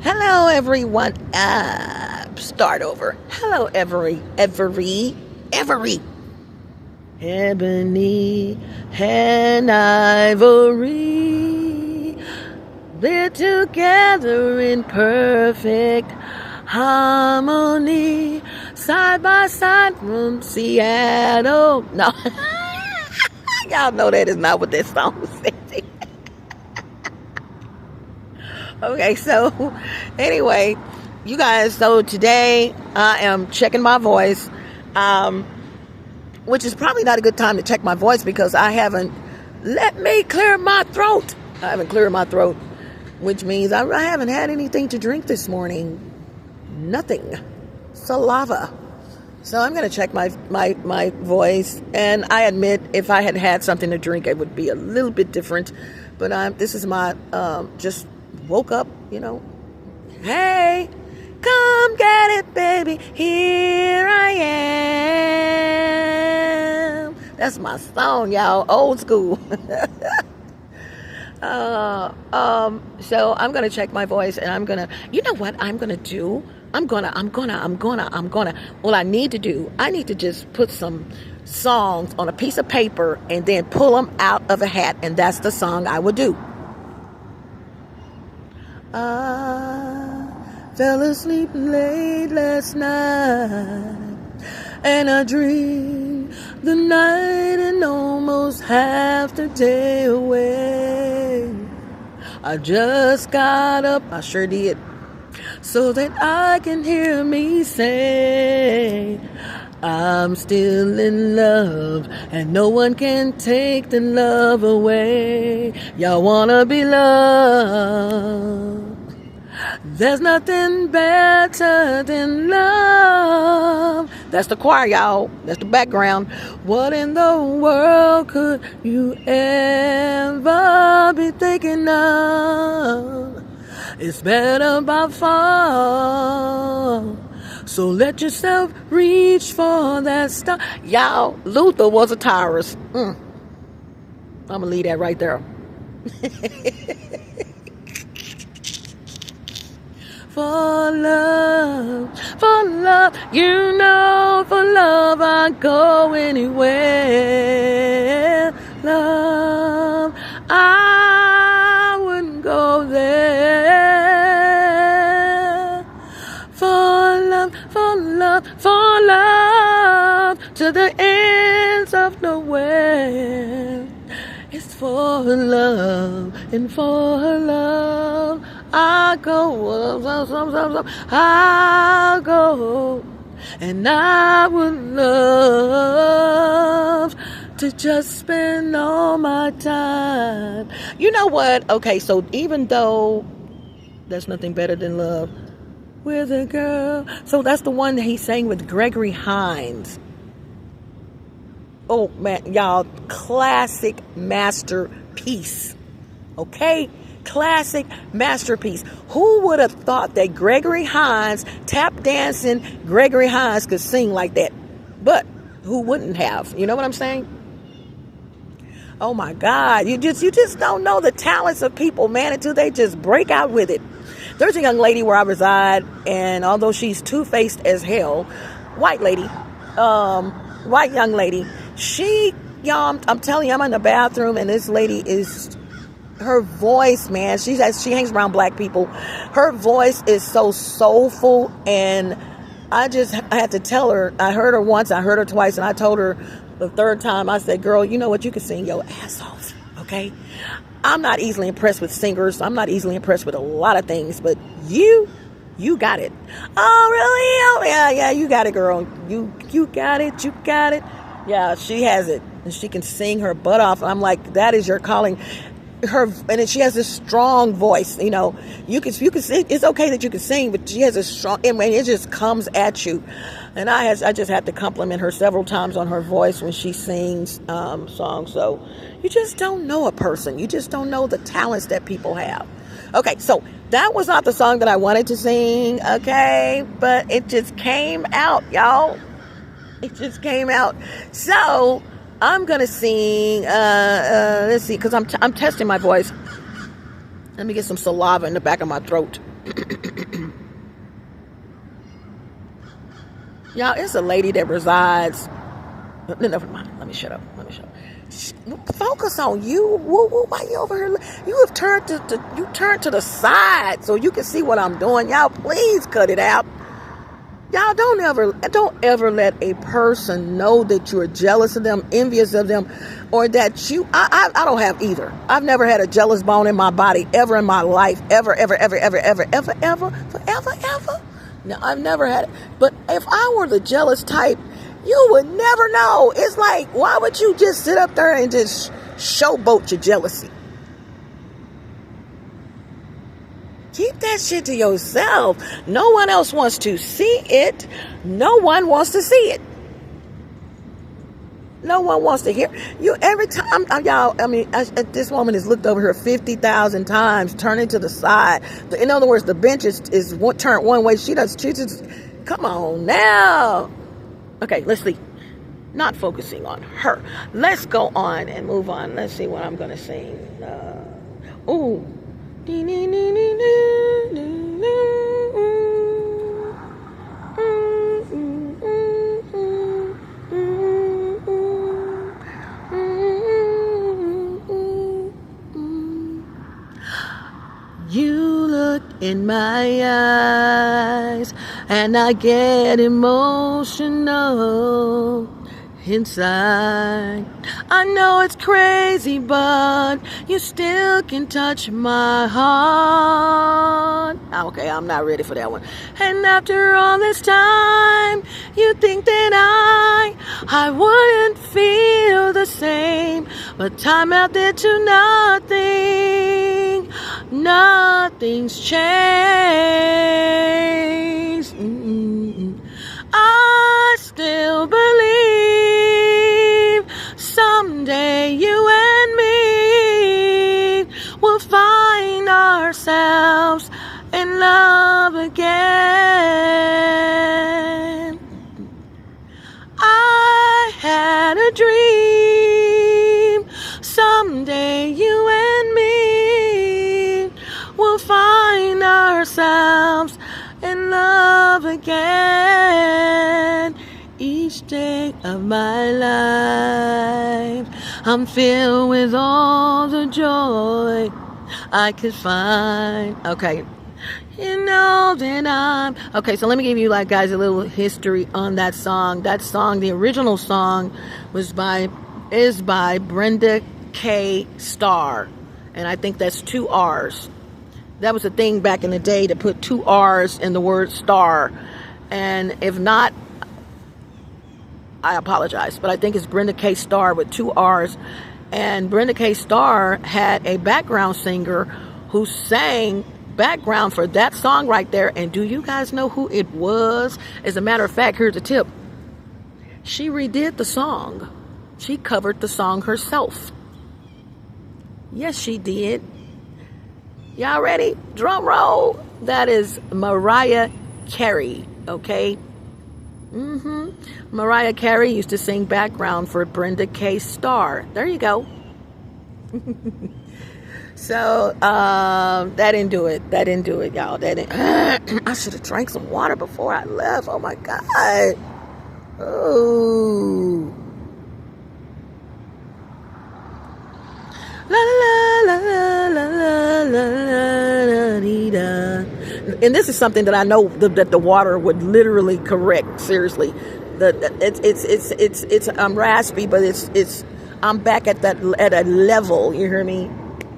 Hello, everyone. Start over. Hello, every. Ebony and ivory, we're together in perfect harmony, side by side from Seattle. No, y'all know that is not what that song says. Okay, so anyway, you guys, so today I am checking my voice, which is probably not a good time to check my voice because I haven't let me clear my throat. I haven't cleared my throat, which means I haven't had anything to drink this morning. Nothing. Saliva. So I'm going to check my voice, and I admit if I had had something to drink, it would be a little bit different, but this is my, just woke up, hey, come get it, baby, here I am. That's my song, y'all, old school. So I'm gonna check my voice, and I'm gonna, you know what I'm gonna do? I need to just put some songs on a piece of paper and then pull them out of a hat, and that's the song I would do. I fell asleep late last night, and I dreamed the night and almost half the day away. I just got up, I sure did, so that I can hear me say, I'm still in love, and no one can take the love away. Y'all wanna be loved. There's nothing better than love. That's the choir, y'all. That's the background. What in the world could you ever be thinking of? It's better by far. So let yourself reach for that star. Y'all, Luther was a Taurus. I'm going to leave that right there. For love, you know, for love I go anywhere. Love, I wouldn't go there. For love, to the ends of nowhere. It's for love, and for love I'll go, and I would love to just spend all my time. You know what? Okay, so even though there's nothing better than love with a girl, so that's the one that he sang with Gregory HINES. Oh man, y'all, classic masterpiece. Okay? Classic masterpiece. Who would have thought that Gregory HINES, tap dancing Gregory HINES, could sing like that? But who wouldn't have? You know what I'm saying? Oh my God. You just don't know the talents of people, man, until they just break out with it. There's a young lady where I reside, and although she's two-faced as hell, white lady, white young lady, y'all, I'm telling you, I'm in the bathroom, and this lady is, her voice, man, she hangs around black people. Her voice is so soulful, and I had to tell her. I heard her once, I heard her twice, and I told her the third time, I said, girl, you know what, you can sing your ass off, okay? I'm not easily impressed with singers. I'm not easily impressed with a lot of things, but you got it. Oh, really? Oh, yeah, you got it, girl. You got it, you got it. Yeah, she has it, and she can sing her butt off. I'm like, that is your calling. And she has this strong voice, you can sing. It's okay that you can sing, but she has a strong, I mean, it just comes at you. And I just had to compliment her several times on her voice when she sings songs. So you just don't know a person. You just don't know the talents that people have. Okay, so that was not the song that I wanted to sing, okay? But it just came out, y'all. It just came out. So I'm going to sing, let's see, because I'm testing my voice. Let me get some saliva in the back of my throat. Y'all, it's a lady that resides. Never mind. Let me shut up. Focus on you. Why you over here? You have turned to the side so you can see what I'm doing. Y'all, please cut it out. Y'all, don't ever let a person know that you're jealous of them, envious of them, or that you. I don't have either. I've never had a jealous bone in my body ever in my life, ever. No, I've never had it. But if I were the jealous type, you would never know. It's like, why would you just sit up there and just showboat your jealousy? Keep that shit to yourself. No one else wants to see it. No one wants to see it. No one wants to hear you. Every time, y'all, this woman has looked over here 50,000 times, turning to the side. In other words, the bench is turned one way. She just, come on now. Okay, let's see. Not focusing on her. Let's go on and move on. Let's see what I'm going to sing. Ooh. You look in my eyes and I get emotional inside. I know it's crazy, but you still can touch my heart. Okay, I'm not ready for that one. And after all this time, you think that I wouldn't feel the same, but time out there to nothing. Nothing's changed. I still believe someday you and me will find ourselves in love again. I had a dream someday you and me will find ourselves in love again. Each day of my life, I'm filled with all the joy I could find. Okay, you know that I'm... Okay, so let me give you, guys, a little history on that song. That song, the original song, is by Brenda K. STARR. And I think that's 2 R's. That was a thing back in the day to put 2 R's in the word star. And if not, I apologize. But I think it's Brenda K. STARR with 2 R's. And Brenda K. STARR had a background singer who sang background for that song right there. And do you guys know who it was? As a matter of fact, here's a tip. She redid the song. She covered the song herself. Yes, she did. Y'all ready? Drum roll. That is Mariah Carey, okay? Mariah Carey used to sing background for Brenda K. STARR. There you go. So, that didn't do it. Y'all. I should have drank some water before I left. Oh, my God. Oh. La la la la la la la da. And this is something that I know that the water would literally correct. Seriously, I'm raspy, but I'm back at a level. You hear me?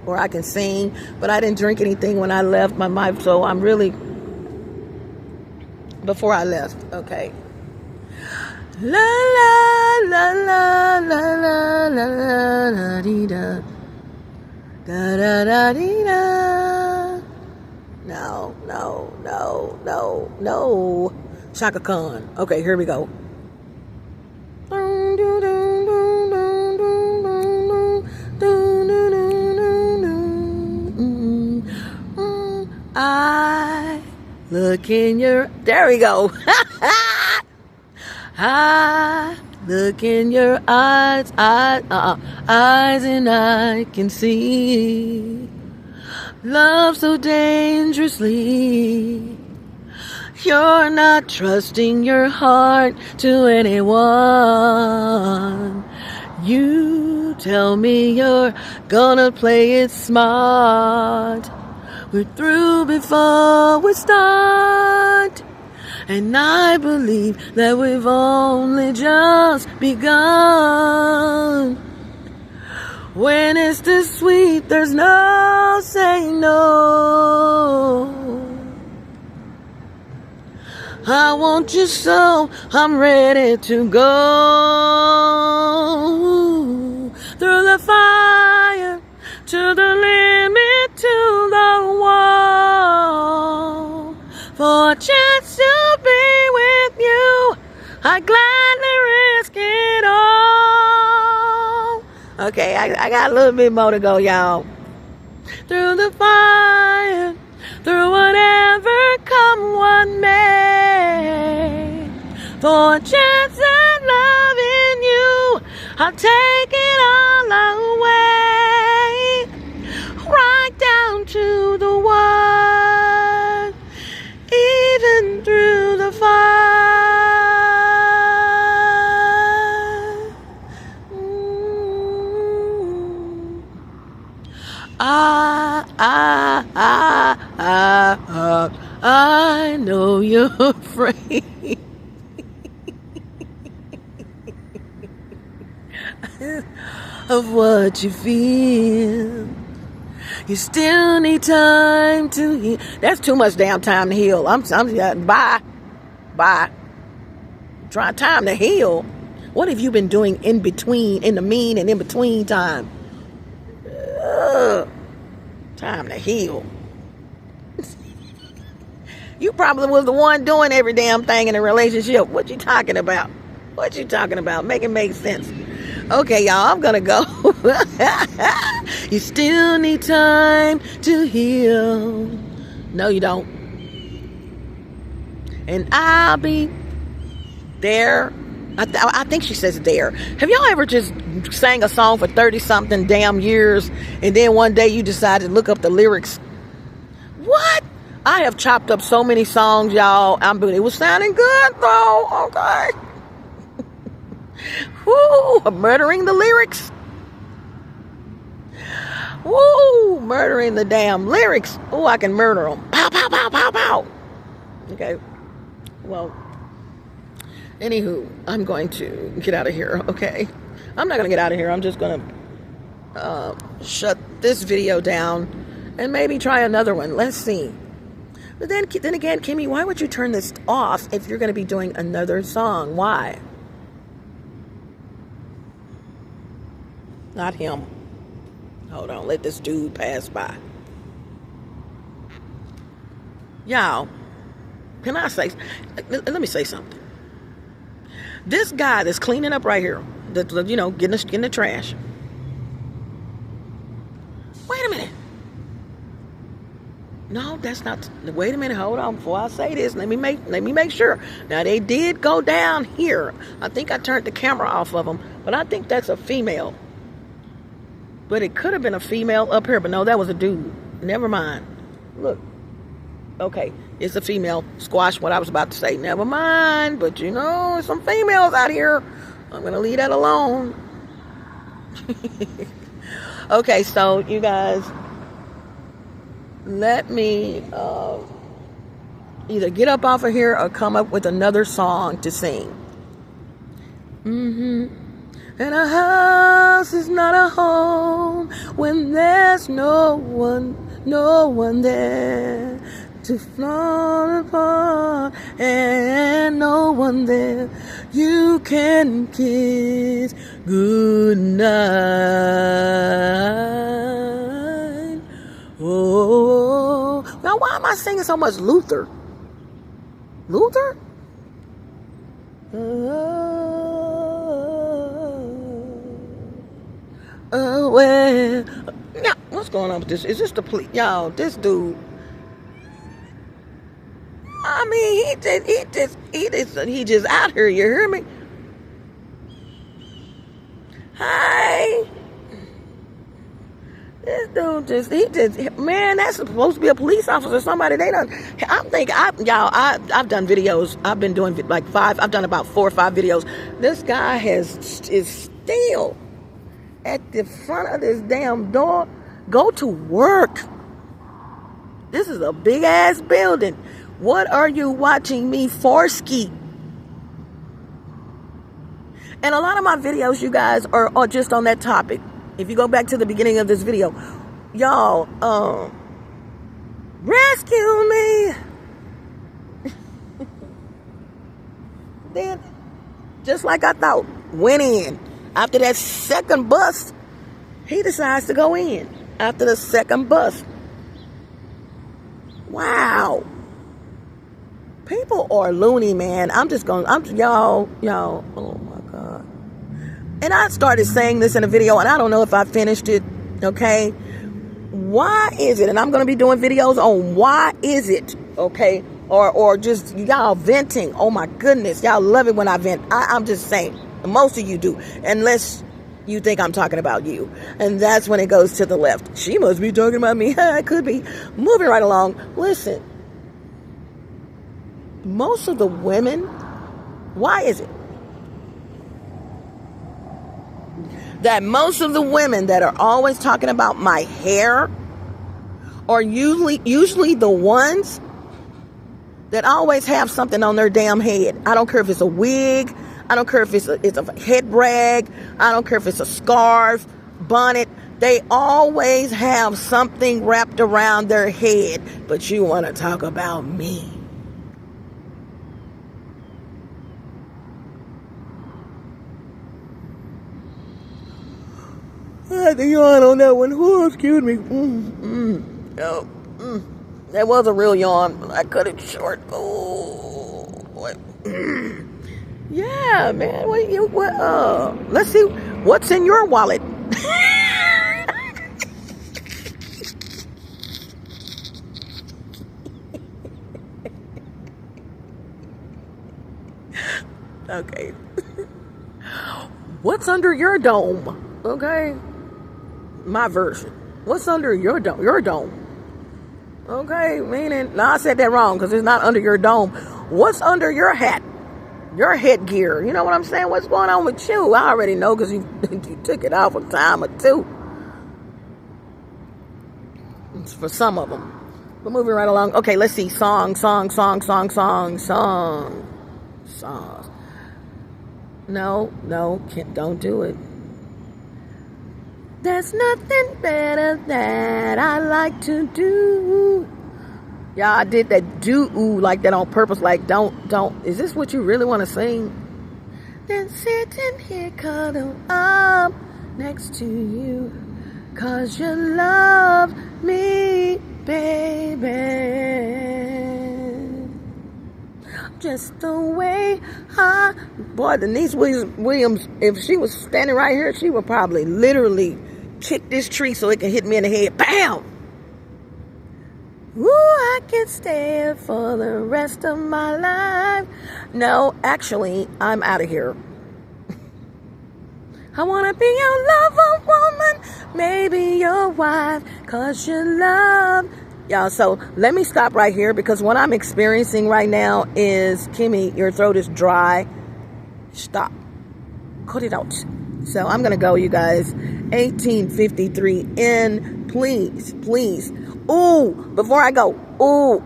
Where I can sing, but I didn't drink anything when I left my mic, so I'm really before I left. Okay. La la la la la la la la dee da. Da da da dee da. No. Shaka Khan. Okay, here we go. I look in your... There we go. I look in your eyes, and I can see Love so dangerously. You're not trusting your heart to anyone. You tell me you're gonna play it smart. We're through before we start. And I believe that we've only just begun. When it's this sweet, there's no saying no. I want you so I'm ready to go. Through the fire, to the limit, to the wall. For a chance to be with you, I'd gladly risk it all. Okay, I got a little bit more to go, y'all. Through the fire, through whatever come what may. For a chance at loving you, I'll take it all away. Right down to the one, even through the fire. I know you're afraid of what you feel. You still need time to heal. That's too much damn time to heal. Bye. Try time to heal. What have you been doing in between, in the mean and in between time? Time to heal. You probably was the one doing every damn thing in a relationship. What you talking about? Make it make sense. Okay, y'all, I'm gonna go. You still need time to heal. No, you don't. And I'll be there. I think she says there. Have y'all ever just sang a song for 30-something damn years, and then one day you decided to look up the lyrics? What? I have chopped up so many songs, y'all. It was sounding good, though. Okay. Woo, murdering the lyrics. Woo, murdering the damn lyrics. Oh, I can murder them. Pow, pow, pow, pow, pow. Okay. Well, anywho, I'm going to get out of here, okay? I'm not going to get out of here. I'm just going to shut this video down and maybe try another one. Let's see. But then again, KimMe, why would you turn this off if you're going to be doing another song? Why? Not him. Hold on, let this dude pass by. Y'all, can I say, let me say something. This guy that's cleaning up right here, getting the trash. Wait a minute. No, that's not. Wait a minute. Hold on. Before I say this, let me make sure. Now, they did go down here. I think I turned the camera off of them, but I think that's a female. But it could have been a female up here, but no, that was a dude. Never mind. Look. Okay, it's a female. Squash what I was about to say. Never mind. But some females out here. I'm gonna leave that alone. Okay, so you guys, let me either get up off of here or come up with another song to sing. And a house is not a home when there's no one there to fall apart, and no one there you can kiss goodnight. Oh, now why am I singing so much Luther? Luther? Well, now, what's going on with this? Is this the police? Y'all, this dude, I mean, he just out here, you hear me? Hi. This dude man, that's supposed to be a police officer. Somebody they done. I've done videos. I've been doing like I've done about 4 or 5 videos. This guy is still at the front of this damn door. Go to work. This is a big ass building. What are you watching me for, ski? And a lot of my videos, you guys, are just on that topic. If you go back to the beginning of this video, y'all, rescue me. Then, just like I thought, went in. After that second bust, he decides to go in. After the second bust. Wow. People are loony, man. Y'all, oh my God. And I started saying this in a video, and I don't know if I finished it, okay? Why is it, and I'm going to be doing videos on why is it, okay? Or just y'all venting. Oh my goodness, y'all love it when I vent. I'm just saying, most of you do, unless you think I'm talking about you. And that's when it goes to the left. She must be talking about me. I could be. Moving right along. Listen, most of the women, why is it that most of the women that are always talking about my hair are usually the ones that always have something on their damn head? I don't care if it's a wig. I don't care if it's a head rag. I don't care if it's a scarf, bonnet. They always have something wrapped around their head. But you want to talk about me. I had to yawn on that one. Oh, excuse me. That was a real yawn. I cut it short. Oh, boy. Yeah, man. Let's see. What's in your wallet? Okay. What's under your dome? Okay. My version. What's under your dome? Your dome. Okay, meaning, no, I said that wrong because it's not under your dome. What's under your hat? Your headgear. You know what I'm saying? What's going on with you? I already know because you took it off a time or two. It's for some of them. We're moving right along. Okay, let's see. Songs. No, don't do it. There's nothing better that I like to do. Yeah, I did that do-oo like that on purpose. Like, don't. Is this what you really want to sing? Then sitting here cuddle up next to you, 'cause you love me, baby. Just the way Boy, Denise Williams, if she was standing right here, she would probably literally kick this tree so it can hit me in the head. Bam! Ooh, I can stay for the rest of my life. No, actually, I'm out of here. I want to be your lover woman, maybe your wife, 'cause you love. Y'all, so let me stop right here because what I'm experiencing right now is, Kimmy, your throat is dry. Stop. Cut it out. So I'm going to go, you guys. 1853 in. Please. Ooh, before I go. Ooh,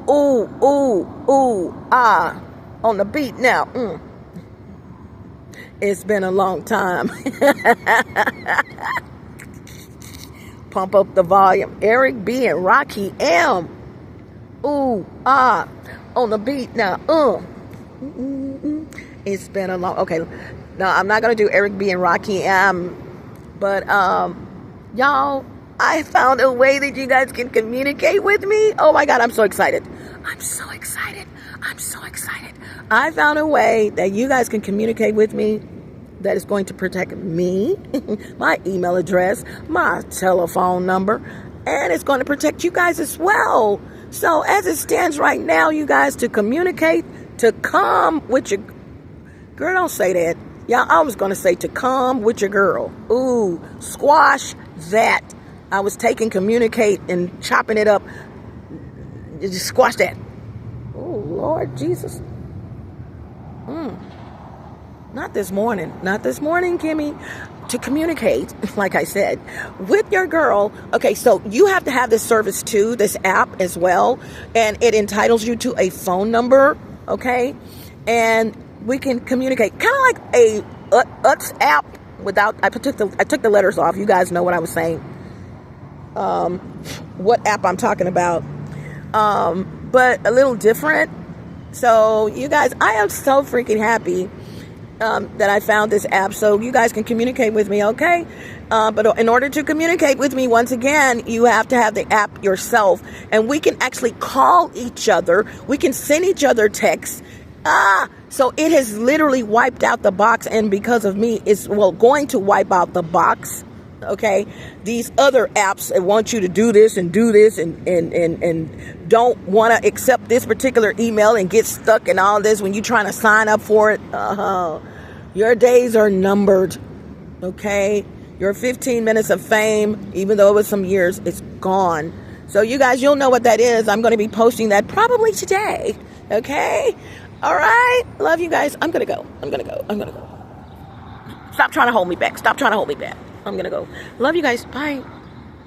on the beat now. It's been a long time. Pump up the volume. Eric B and Rocky M. Ooh, on the beat now. It's been a long. Okay, no, I'm not gonna do Eric B and Rocky M. But y'all, I found a way that you guys can communicate with me. Oh my God, I'm so excited. I found a way that you guys can communicate with me that is going to protect me, my email address, my telephone number, and it's going to protect you guys as well. So as it stands right now, you guys, to communicate, to come with your girl, don't say that. Yeah, I was going to say to come with your girl. Ooh, squash that. I was taking communicate and chopping it up. Just squash that. Oh, Lord Jesus. Not this morning. Not this morning, Kimmy. To communicate, like I said, with your girl. Okay, so you have to have this service too, this app as well. And it entitles you to a phone number, okay? And we can communicate. Kind of like a UTS app without, I took the letters off. You guys know what I was saying. What app I'm talking about. But a little different. So you guys, I am so freaking happy that I found this app so you guys can communicate with me, okay? But in order to communicate with me, once again, you have to have the app yourself. And we can actually call each other. We can send each other texts. So it has literally wiped out the box. And because of me, it's, well, going to wipe out the box. Okay, these other apps that want you to do this and don't want to accept this particular email and get stuck in all this when you're trying to sign up for it. Your days are numbered. Okay, your 15 minutes of fame, even though it was some years, it's gone. So you guys, you'll know what that is. I'm going to be posting that probably today. Okay, all right. Love you guys. I'm gonna go. Stop trying to hold me back. I'm gonna go. Love you guys. Bye.